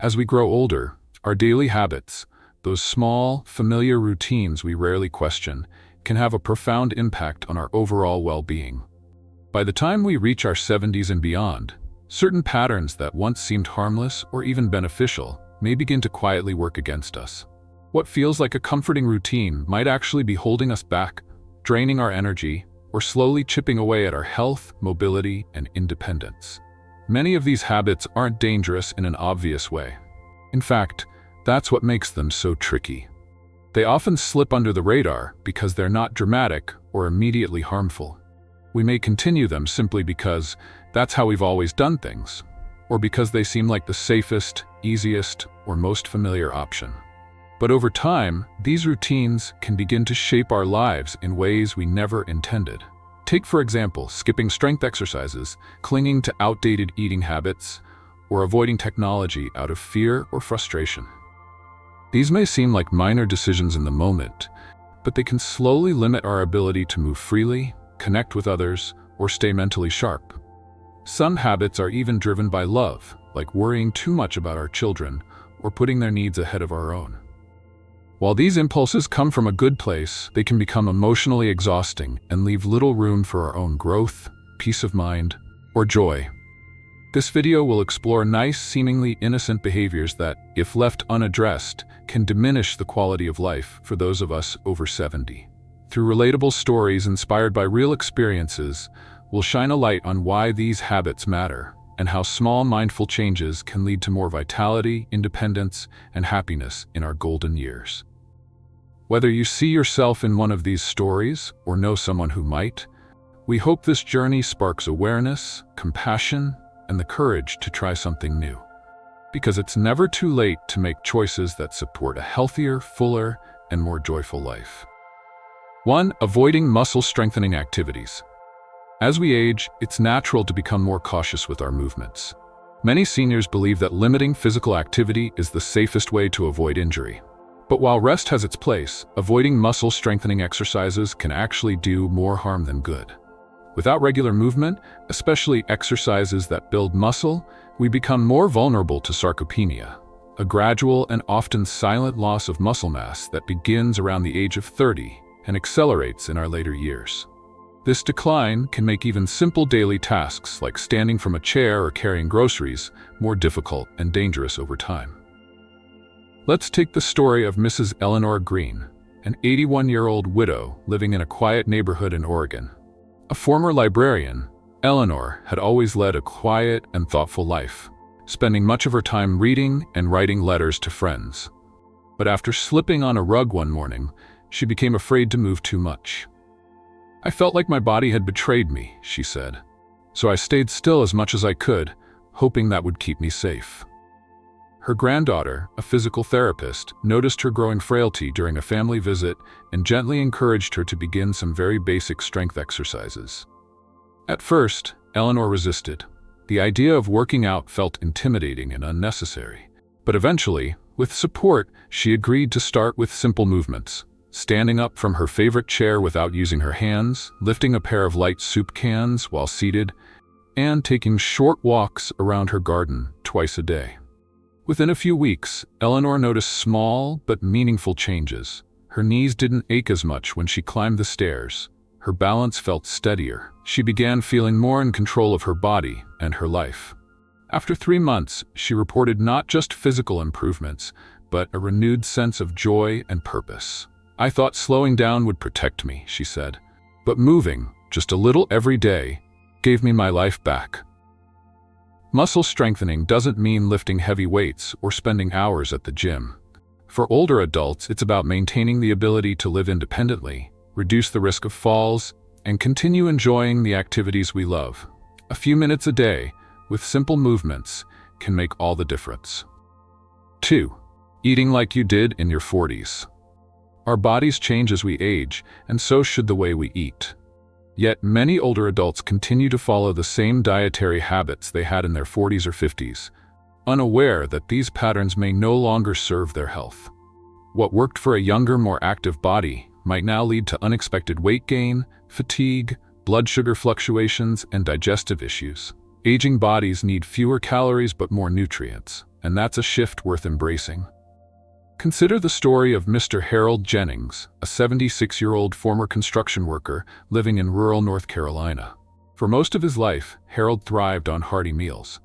As we grow older, our daily habits, those small, familiar routines we rarely question, can have a profound impact on our overall well-being. By the time we reach our 70s and beyond, certain patterns that once seemed harmless or even beneficial may begin to quietly work against us. What feels like a comforting routine might actually be holding us back, draining our energy, or slowly chipping away at our health, mobility, and independence. Many of these habits aren't dangerous in an obvious way. In fact, that's what makes them so tricky. They often slip under the radar because they're not dramatic or immediately harmful. We may continue them simply because that's how we've always done things, or because they seem like the safest, easiest, or most familiar option. But over time, these routines can begin to shape our lives in ways we never intended. Take, for example, skipping strength exercises, clinging to outdated eating habits, or avoiding technology out of fear or frustration. These may seem like minor decisions in the moment, but they can slowly limit our ability to move freely, connect with others, or stay mentally sharp. Some habits are even driven by love, like worrying too much about our children or putting their needs ahead of our own. While these impulses come from a good place, they can become emotionally exhausting and leave little room for our own growth, peace of mind, or joy. This video will explore nice, seemingly innocent behaviors that, if left unaddressed, can diminish the quality of life for those of us over 70. Through relatable stories inspired by real experiences, we'll shine a light on why these habits matter and how small, mindful changes can lead to more vitality, independence, and happiness in our golden years. Whether you see yourself in one of these stories or know someone who might, we hope this journey sparks awareness, compassion, and the courage to try something new. Because it's never too late to make choices that support a healthier, fuller, and more joyful life. 1. Avoiding muscle-strengthening activities. As we age, it's natural to become more cautious with our movements. Many seniors believe that limiting physical activity is the safest way to avoid injury. But while rest has its place, avoiding muscle-strengthening exercises can actually do more harm than good. Without regular movement, especially exercises that build muscle, we become more vulnerable to sarcopenia, a gradual and often silent loss of muscle mass that begins around the age of 30 and accelerates in our later years. This decline can make even simple daily tasks like standing from a chair or carrying groceries more difficult and dangerous over time. Let's take the story of Mrs. Eleanor Green, an 81-year-old widow living in a quiet neighborhood in Oregon. A former librarian, Eleanor had always led a quiet and thoughtful life, spending much of her time reading and writing letters to friends. But after slipping on a rug one morning, she became afraid to move too much. "I felt like my body had betrayed me," she said. "So I stayed still as much as I could, hoping that would keep me safe." Her granddaughter, a physical therapist, noticed her growing frailty during a family visit and gently encouraged her to begin some very basic strength exercises. At first, Eleanor resisted. The idea of working out felt intimidating and unnecessary. But eventually, with support, she agreed to start with simple movements, standing up from her favorite chair without using her hands, lifting a pair of light soup cans while seated, and taking short walks around her garden twice a day. Within a few weeks, Eleanor noticed small but meaningful changes. Her knees didn't ache as much when she climbed the stairs. Her balance felt steadier. She began feeling more in control of her body and her life. After 3 months, she reported not just physical improvements, but a renewed sense of joy and purpose. "I thought slowing down would protect me," she said, "but moving, just a little every day, gave me my life back." Muscle strengthening doesn't mean lifting heavy weights or spending hours at the gym. For older adults, it's about maintaining the ability to live independently, reduce the risk of falls, and continue enjoying the activities we love. A few minutes a day, with simple movements, can make all the difference. 2. Eating like you did in your 40s. Our bodies change as we age, and so should the way we eat. Yet many older adults continue to follow the same dietary habits they had in their 40s or 50s, unaware that these patterns may no longer serve their health. What worked for a younger, more active body might now lead to unexpected weight gain, fatigue, blood sugar fluctuations, and digestive issues. Aging bodies need fewer calories but more nutrients, and that's a shift worth embracing. Consider the story of Mr. Harold Jennings, a 76-year-old former construction worker living in rural North Carolina. For most of his life, Harold thrived on hearty meals.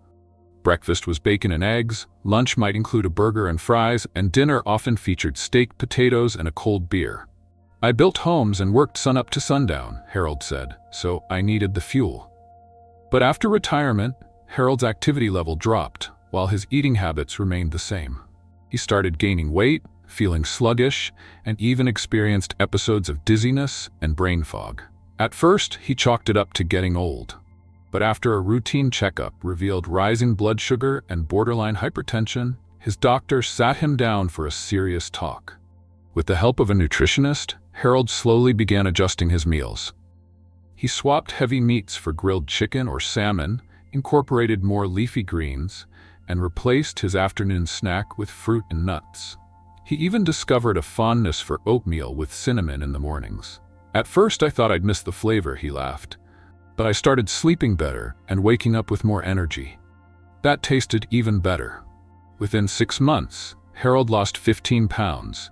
Breakfast was bacon and eggs, lunch might include a burger and fries, and dinner often featured steak, potatoes, and a cold beer. "I built homes and worked sunup to sundown," Harold said, "so I needed the fuel." But after retirement, Harold's activity level dropped, while his eating habits remained the same. He started gaining weight, feeling sluggish, and even experienced episodes of dizziness and brain fog. At first, he chalked it up to getting old. But after a routine checkup revealed rising blood sugar and borderline hypertension, his doctor sat him down for a serious talk. With the help of a nutritionist, Harold slowly began adjusting his meals. He swapped heavy meats for grilled chicken or salmon, incorporated more leafy greens, and replaced his afternoon snack with fruit and nuts. He even discovered a fondness for oatmeal with cinnamon in the mornings. "At first I thought I'd miss the flavor," he laughed. "But I started sleeping better and waking up with more energy. That tasted even better." Within 6 months, Harold lost 15 pounds,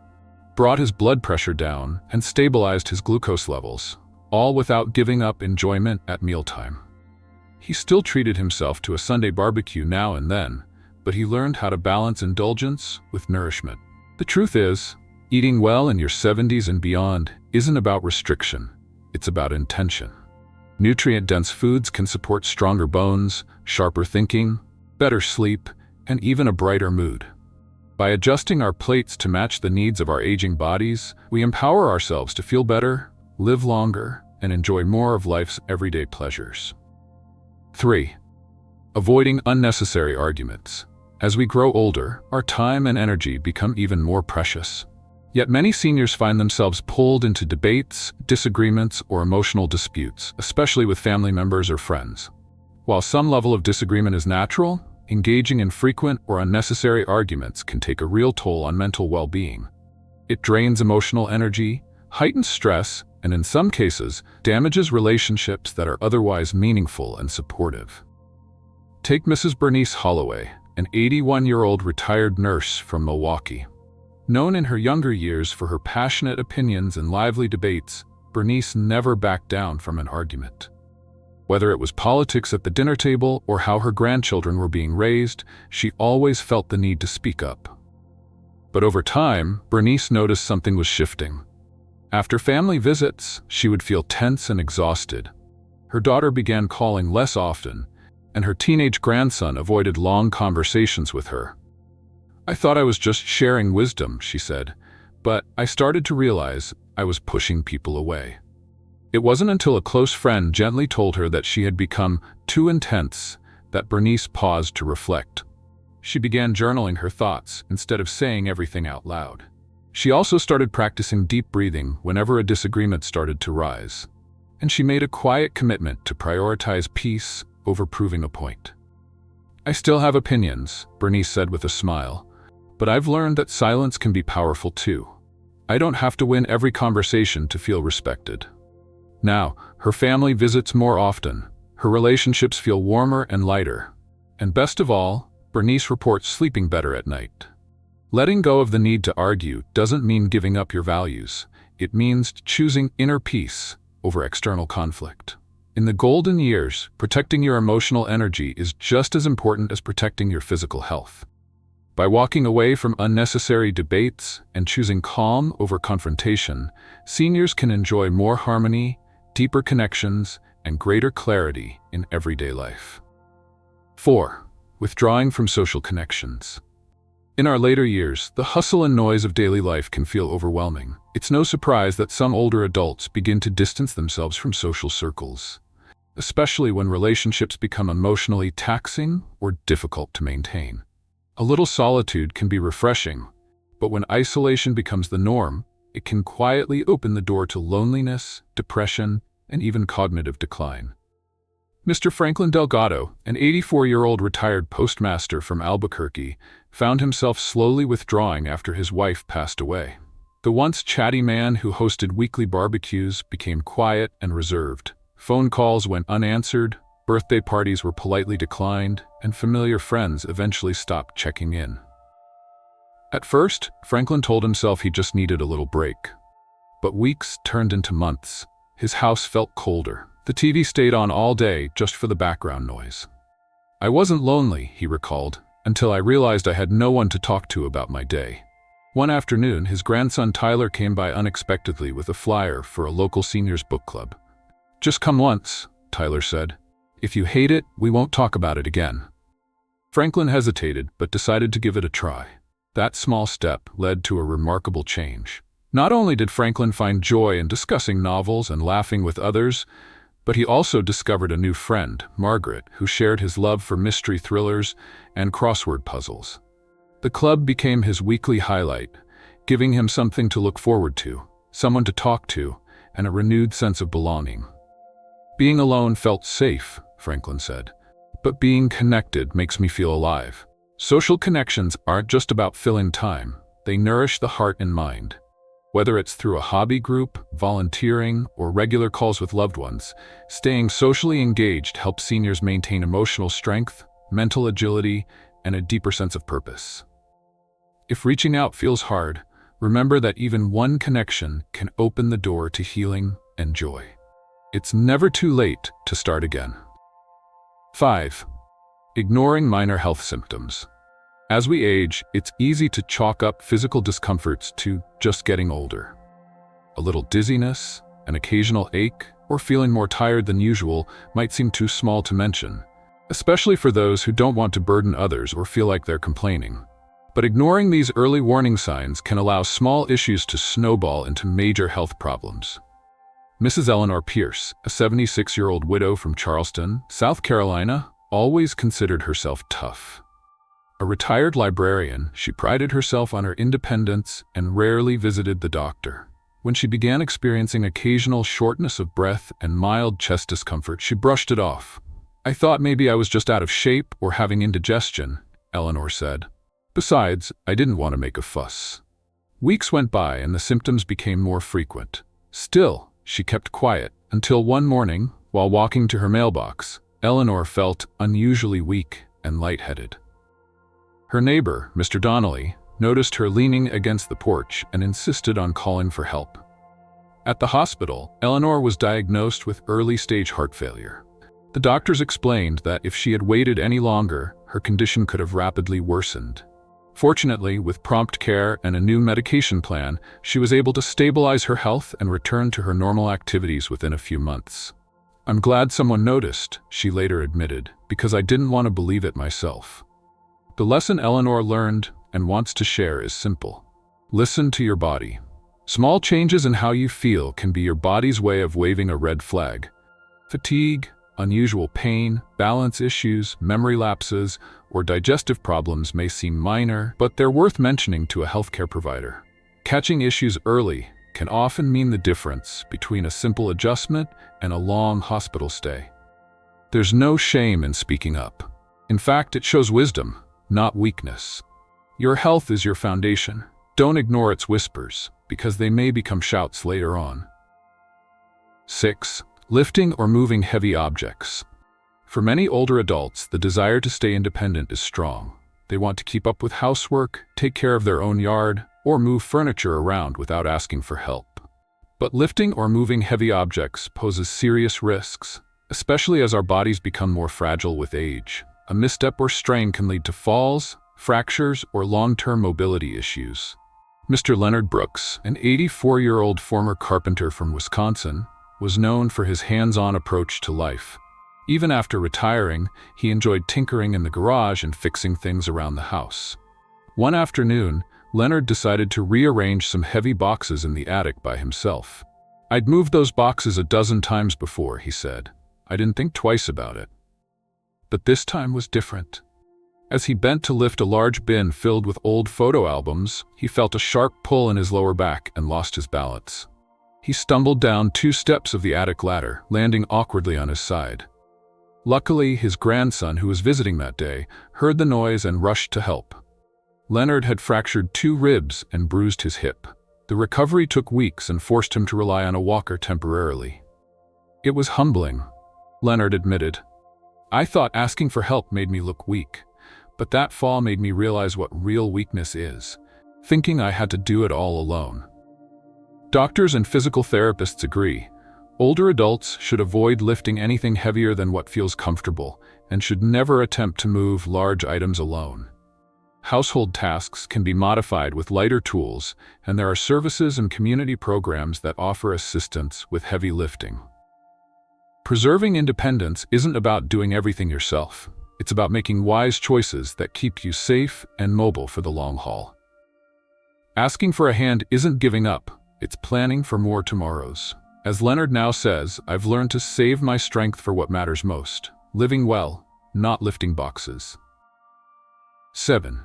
brought his blood pressure down, and stabilized his glucose levels, all without giving up enjoyment at mealtime. He still treated himself to a Sunday barbecue now and then, but he learned how to balance indulgence with nourishment. The truth is, eating well in your 70s and beyond isn't about restriction, it's about intention. Nutrient-dense foods can support stronger bones, sharper thinking, better sleep, and even a brighter mood. By adjusting our plates to match the needs of our aging bodies, we empower ourselves to feel better, live longer, and enjoy more of life's everyday pleasures. 3. Avoiding unnecessary arguments. As we grow older, our time and energy become even more precious. Yet many seniors find themselves pulled into debates, disagreements, or emotional disputes, especially with family members or friends. While some level of disagreement is natural, engaging in frequent or unnecessary arguments can take a real toll on mental well-being. It drains emotional energy, heightens stress, and in some cases, damages relationships that are otherwise meaningful and supportive. Take Mrs. Bernice Holloway, an 81-year-old retired nurse from Milwaukee. Known in her younger years for her passionate opinions and lively debates, Bernice never backed down from an argument. Whether it was politics at the dinner table or how her grandchildren were being raised, she always felt the need to speak up. But over time, Bernice noticed something was shifting. After family visits, she would feel tense and exhausted. Her daughter began calling less often, and her teenage grandson avoided long conversations with her. "I thought I was just sharing wisdom," she said, "but I started to realize I was pushing people away." It wasn't until a close friend gently told her that she had become too intense that Bernice paused to reflect. She began journaling her thoughts instead of saying everything out loud. She also started practicing deep breathing whenever a disagreement started to rise. And she made a quiet commitment to prioritize peace over proving a point. "I still have opinions," Bernice said with a smile, "but I've learned that silence can be powerful too. I don't have to win every conversation to feel respected." Now, her family visits more often, her relationships feel warmer and lighter. And best of all, Bernice reports sleeping better at night. Letting go of the need to argue doesn't mean giving up your values. It means choosing inner peace over external conflict. In the golden years, protecting your emotional energy is just as important as protecting your physical health. By walking away from unnecessary debates and choosing calm over confrontation, seniors can enjoy more harmony, deeper connections, and greater clarity in everyday life. 4. Withdrawing from social connections. In our later years, the hustle and noise of daily life can feel overwhelming. It's no surprise that some older adults begin to distance themselves from social circles, especially when relationships become emotionally taxing or difficult to maintain. A little solitude can be refreshing, but when isolation becomes the norm, it can quietly open the door to loneliness, depression, and even cognitive decline. Mr. Franklin Delgado, an 84-year-old retired postmaster from Albuquerque, found himself slowly withdrawing after his wife passed away. The once chatty man who hosted weekly barbecues became quiet and reserved. Phone calls went unanswered, Birthday parties were politely declined, and familiar friends eventually stopped checking in. At first, Franklin told himself he just needed a little break. But weeks turned into months. His house felt colder. The TV stayed on all day just for the background noise. I wasn't lonely, he recalled, until I realized I had no one to talk to about my day. One afternoon, his grandson Tyler came by unexpectedly with a flyer for a local seniors book club. "Just come once," Tyler said. "If you hate it, we won't talk about it again." Franklin hesitated, but decided to give it a try. That small step led to a remarkable change. Not only did Franklin find joy in discussing novels and laughing with others, but he also discovered a new friend, Margaret, who shared his love for mystery thrillers and crossword puzzles. The club became his weekly highlight, giving him something to look forward to, someone to talk to, and a renewed sense of belonging. "Being alone felt safe," Franklin said, "but being connected makes me feel alive." Social connections aren't just about filling time, they nourish the heart and mind. Whether it's through a hobby group, volunteering, or regular calls with loved ones, staying socially engaged helps seniors maintain emotional strength, mental agility, and a deeper sense of purpose. If reaching out feels hard, remember that even one connection can open the door to healing and joy. It's never too late to start again. 5. Ignoring minor health symptoms. As we age, it's easy to chalk up physical discomforts to just getting older. A little dizziness, an occasional ache, or feeling more tired than usual might seem too small to mention, especially for those who don't want to burden others or feel like they're complaining. But ignoring these early warning signs can allow small issues to snowball into major health problems. Mrs. Eleanor Pierce, a 76-year-old widow from Charleston, South Carolina, always considered herself tough. A retired librarian, she prided herself on her independence and rarely visited the doctor. When she began experiencing occasional shortness of breath and mild chest discomfort, she brushed it off. "I thought maybe I was just out of shape or having indigestion," Eleanor said. "Besides, I didn't want to make a fuss." Weeks went by and the symptoms became more frequent. Still, she kept quiet until one morning, while walking to her mailbox, Eleanor felt unusually weak and lightheaded. Her neighbor, Mr. Donnelly, noticed her leaning against the porch and insisted on calling for help. At the hospital, Eleanor was diagnosed with early-stage heart failure. The doctors explained that if she had waited any longer, her condition could have rapidly worsened. Fortunately, with prompt care and a new medication plan, she was able to stabilize her health and return to her normal activities within a few months. "I'm glad someone noticed," she later admitted, "because I didn't want to believe it myself." The lesson Eleanor learned and wants to share is simple. Listen to your body. Small changes in how you feel can be your body's way of waving a red flag. Fatigue, unusual pain, balance issues, memory lapses, or digestive problems may seem minor, but they're worth mentioning to a healthcare provider. Catching issues early can often mean the difference between a simple adjustment and a long hospital stay. There's no shame in speaking up. In fact, it shows wisdom, not weakness. Your health is your foundation. Don't ignore its whispers, because they may become shouts later on. 6. Lifting or moving heavy objects. For many older adults, the desire to stay independent is strong. They want to keep up with housework, take care of their own yard, or move furniture around without asking for help. But lifting or moving heavy objects poses serious risks, especially as our bodies become more fragile with age. A misstep or strain can lead to falls, fractures, or long-term mobility issues. Mr. Leonard Brooks, an 84-year-old former carpenter from Wisconsin, was known for his hands-on approach to life. Even after retiring, he enjoyed tinkering in the garage and fixing things around the house. One afternoon, Leonard decided to rearrange some heavy boxes in the attic by himself. "I'd moved those boxes a dozen times before," he said. "I didn't think twice about it. But this time was different." As he bent to lift a large bin filled with old photo albums, he felt a sharp pull in his lower back and lost his balance. He stumbled down 2 steps of the attic ladder, landing awkwardly on his side. Luckily, his grandson, who was visiting that day, heard the noise and rushed to help. Leonard had fractured 2 ribs and bruised his hip. The recovery took weeks and forced him to rely on a walker temporarily. "It was humbling," Leonard admitted. I thought asking for help made me look weak, but that fall made me realize what real weakness is, thinking I had to do it all alone. Doctors and physical therapists agree. Older adults should avoid lifting anything heavier than what feels comfortable and should never attempt to move large items alone. Household tasks can be modified with lighter tools, and there are services and community programs that offer assistance with heavy lifting. Preserving independence isn't about doing everything yourself. It's about making wise choices that keep you safe and mobile for the long haul. Asking for a hand isn't giving up, it's planning for more tomorrows. As Leonard now says, I've learned to save my strength for what matters most, living well, not lifting boxes. 7.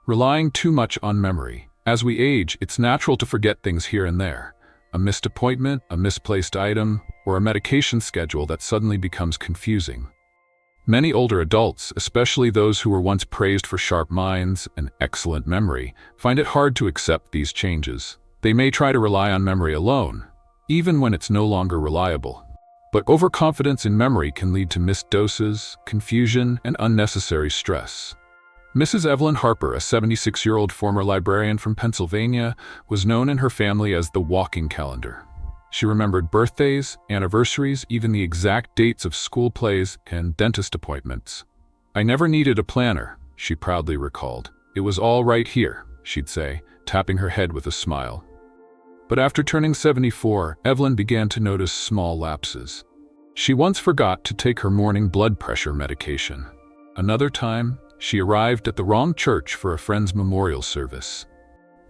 Relying too much on memory. As we age, it's natural to forget things here and there. A missed appointment, a misplaced item, or a medication schedule that suddenly becomes confusing. Many older adults, especially those who were once praised for sharp minds and excellent memory, find it hard to accept these changes. They may try to rely on memory alone, even when it's no longer reliable. But overconfidence in memory can lead to missed doses, confusion, and unnecessary stress. Mrs. Evelyn Harper, a 76-year-old former librarian from Pennsylvania, was known in her family as the walking calendar. She remembered birthdays, anniversaries, even the exact dates of school plays and dentist appointments. "I never needed a planner," she proudly recalled. "It was all right here," she'd say, tapping her head with a smile. But after turning 74, Evelyn began to notice small lapses. She once forgot to take her morning blood pressure medication. Another time, she arrived at the wrong church for a friend's memorial service.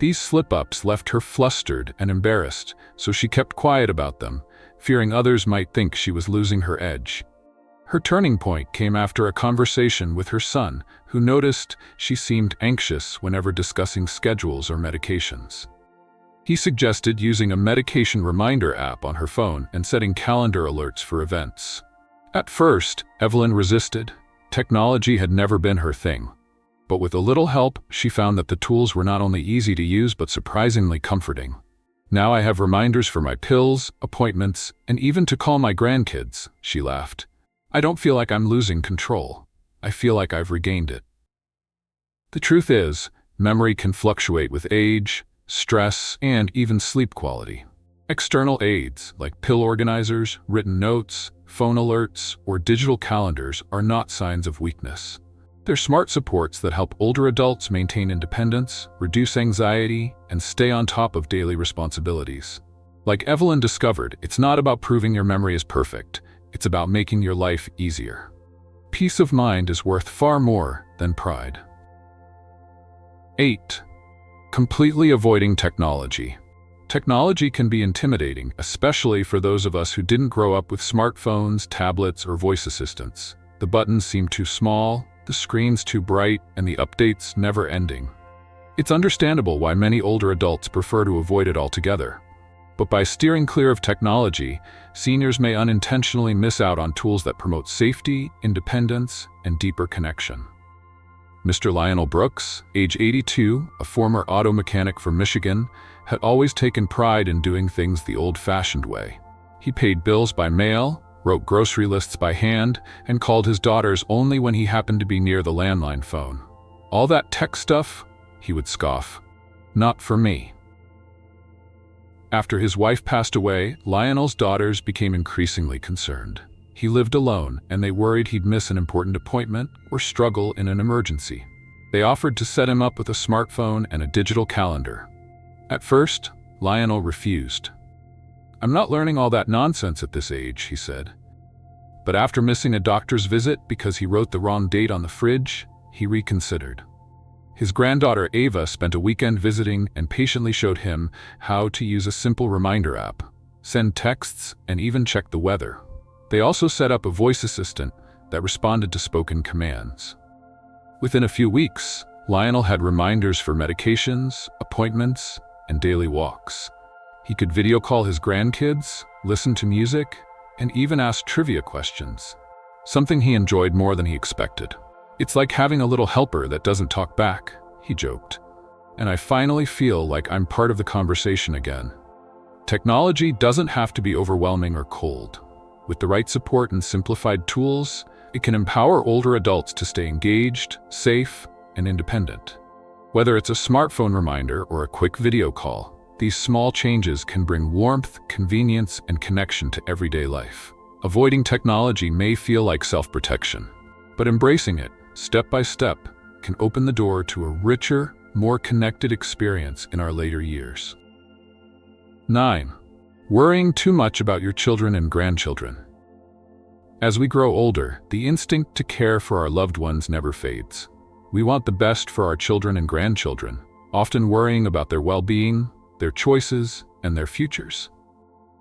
These slip-ups left her flustered and embarrassed, so she kept quiet about them, fearing others might think she was losing her edge. Her turning point came after a conversation with her son, who noticed she seemed anxious whenever discussing schedules or medications. He suggested using a medication reminder app on her phone and setting calendar alerts for events. At first, Evelyn resisted. Technology had never been her thing. But with a little help, she found that the tools were not only easy to use but surprisingly comforting. "Now I have reminders for my pills, appointments, and even to call my grandkids," she laughed. "I don't feel like I'm losing control. I feel like I've regained it." The truth is, memory can fluctuate with age, stress, and even sleep quality. External aids, like pill organizers, written notes, phone alerts, or digital calendars, are not signs of weakness. They're smart supports that help older adults maintain independence, reduce anxiety, and stay on top of daily responsibilities. Like Evelyn discovered, it's not about proving your memory is perfect, it's about making your life easier. Peace of mind is worth far more than pride. 8. Completely avoiding technology. Technology can be intimidating, especially for those of us who didn't grow up with smartphones, tablets, or voice assistants. The buttons seem too small, the screens too bright, and the updates never ending. It's understandable why many older adults prefer to avoid it altogether. But by steering clear of technology, seniors may unintentionally miss out on tools that promote safety, independence, and deeper connection. Mr. Lionel Brooks, age 82, a former auto mechanic from Michigan, had always taken pride in doing things the old-fashioned way. He paid bills by mail, wrote grocery lists by hand, and called his daughters only when he happened to be near the landline phone. "All that tech stuff?" he would scoff. "Not for me." After his wife passed away, Lionel's daughters became increasingly concerned. He lived alone, and they worried he'd miss an important appointment or struggle in an emergency. They offered to set him up with a smartphone and a digital calendar. At first, Lionel refused. "I'm not learning all that nonsense at this age," he said. But after missing a doctor's visit because he wrote the wrong date on the fridge, he reconsidered. His granddaughter Ava spent a weekend visiting and patiently showed him how to use a simple reminder app, send texts, and even check the weather. They also set up a voice assistant that responded to spoken commands. Within a few weeks, Lionel had reminders for medications, appointments, and daily walks. He could video call his grandkids, listen to music, and even ask trivia questions, something he enjoyed more than he expected. "It's like having a little helper that doesn't talk back," he joked. "And I finally feel like I'm part of the conversation again." Technology doesn't have to be overwhelming or cold. With the right support and simplified tools, It can empower older adults to stay engaged, safe, and independent. Whether it's a smartphone reminder or a quick video call, these small changes can bring warmth, convenience, and connection to everyday life. Avoiding technology may feel like self-protection, but embracing it, step by step, can open the door to a richer, more connected experience in our later years. 9. Worrying too much about your children and grandchildren. As we grow older, the instinct to care for our loved ones never fades. We want the best for our children and grandchildren, often worrying about their well-being, their choices, and their futures.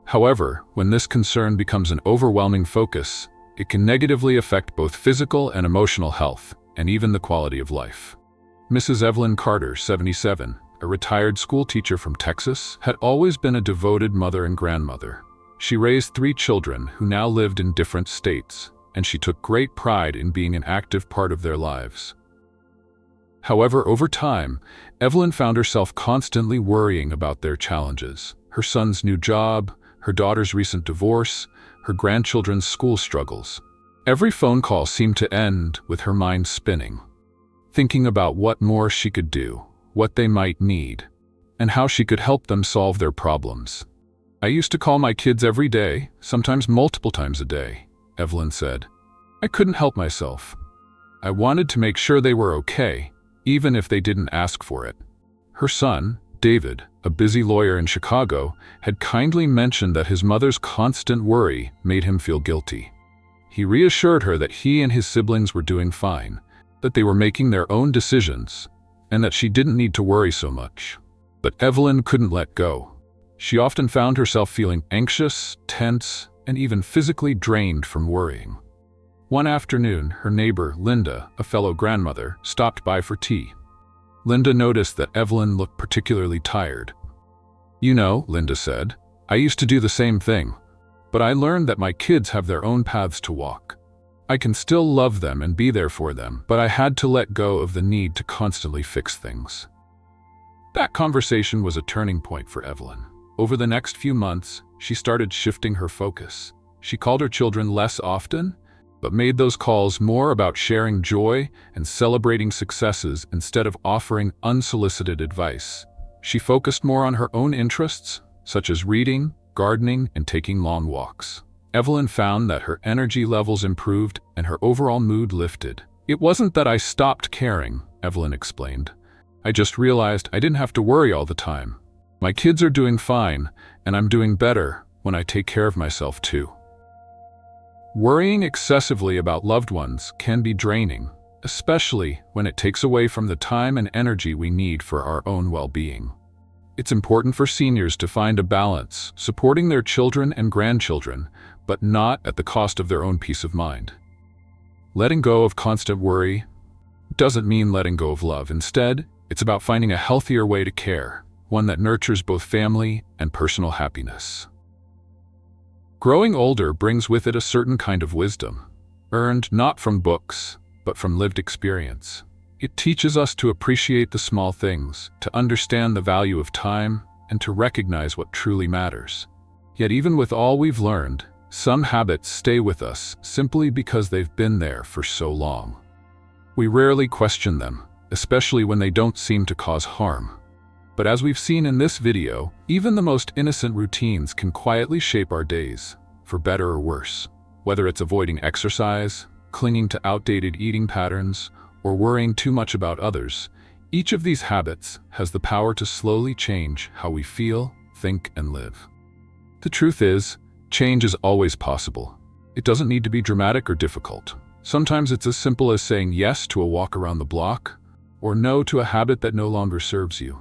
However, when this concern becomes an overwhelming focus, it can negatively affect both physical and emotional health, and even the quality of life. Mrs. Evelyn Carter, 77, a retired school teacher from Texas, had always been a devoted mother and grandmother. She raised 3 children who now lived in different states, and she took great pride in being an active part of their lives. However, over time, Evelyn found herself constantly worrying about their challenges: her son's new job, her daughter's recent divorce, her grandchildren's school struggles. Every phone call seemed to end with her mind spinning, thinking about what more she could do, what they might need, and how she could help them solve their problems. "I used to call my kids every day, sometimes multiple times a day," Evelyn said. "I couldn't help myself. I wanted to make sure they were okay, even if they didn't ask for it." Her son, David, a busy lawyer in Chicago, had kindly mentioned that his mother's constant worry made him feel guilty. He reassured her that he and his siblings were doing fine, that they were making their own decisions, and that she didn't need to worry so much. But Evelyn couldn't let go. She often found herself feeling anxious, tense, and even physically drained from worrying. One afternoon, her neighbor, Linda, a fellow grandmother, stopped by for tea. Linda noticed that Evelyn looked particularly tired. "You know," Linda said, "I used to do the same thing, but I learned that my kids have their own paths to walk. I can still love them and be there for them, but I had to let go of the need to constantly fix things." That conversation was a turning point for Evelyn. Over the next few months, she started shifting her focus. She called her children less often, but made those calls more about sharing joy and celebrating successes instead of offering unsolicited advice. She focused more on her own interests, such as reading, gardening, and taking long walks. Evelyn found that her energy levels improved and her overall mood lifted. "It wasn't that I stopped caring," Evelyn explained. "I just realized I didn't have to worry all the time. My kids are doing fine, and I'm doing better when I take care of myself too." Worrying excessively about loved ones can be draining, especially when it takes away from the time and energy we need for our own well-being. It's important for seniors to find a balance, supporting their children and grandchildren, but not at the cost of their own peace of mind. Letting go of constant worry doesn't mean letting go of love. Instead, it's about finding a healthier way to care, one that nurtures both family and personal happiness. Growing older brings with it a certain kind of wisdom, earned not from books, but from lived experience. It teaches us to appreciate the small things, to understand the value of time, and to recognize what truly matters. Yet even with all we've learned, some habits stay with us simply because they've been there for so long. We rarely question them, especially when they don't seem to cause harm. But as we've seen in this video, even the most innocent routines can quietly shape our days, for better or worse. Whether it's avoiding exercise, clinging to outdated eating patterns, or worrying too much about others, each of these habits has the power to slowly change how we feel, think, and live. The truth is, change is always possible. It doesn't need to be dramatic or difficult. Sometimes it's as simple as saying yes to a walk around the block, or no to a habit that no longer serves you.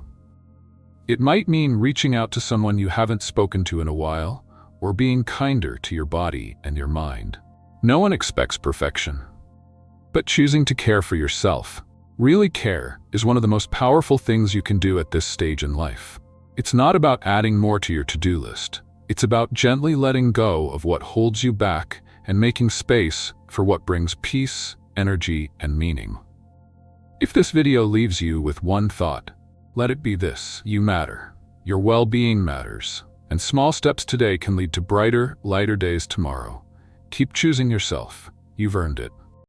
It might mean reaching out to someone you haven't spoken to in a while, or being kinder to your body and your mind. No one expects perfection. But choosing to care for yourself, really care, is one of the most powerful things you can do at this stage in life. It's not about adding more to your to-do list. It's about gently letting go of what holds you back and making space for what brings peace, energy, and meaning. If this video leaves you with one thought, let it be this: you matter. Your well-being matters. And small steps today can lead to brighter, lighter days tomorrow. Keep choosing yourself. You've earned it.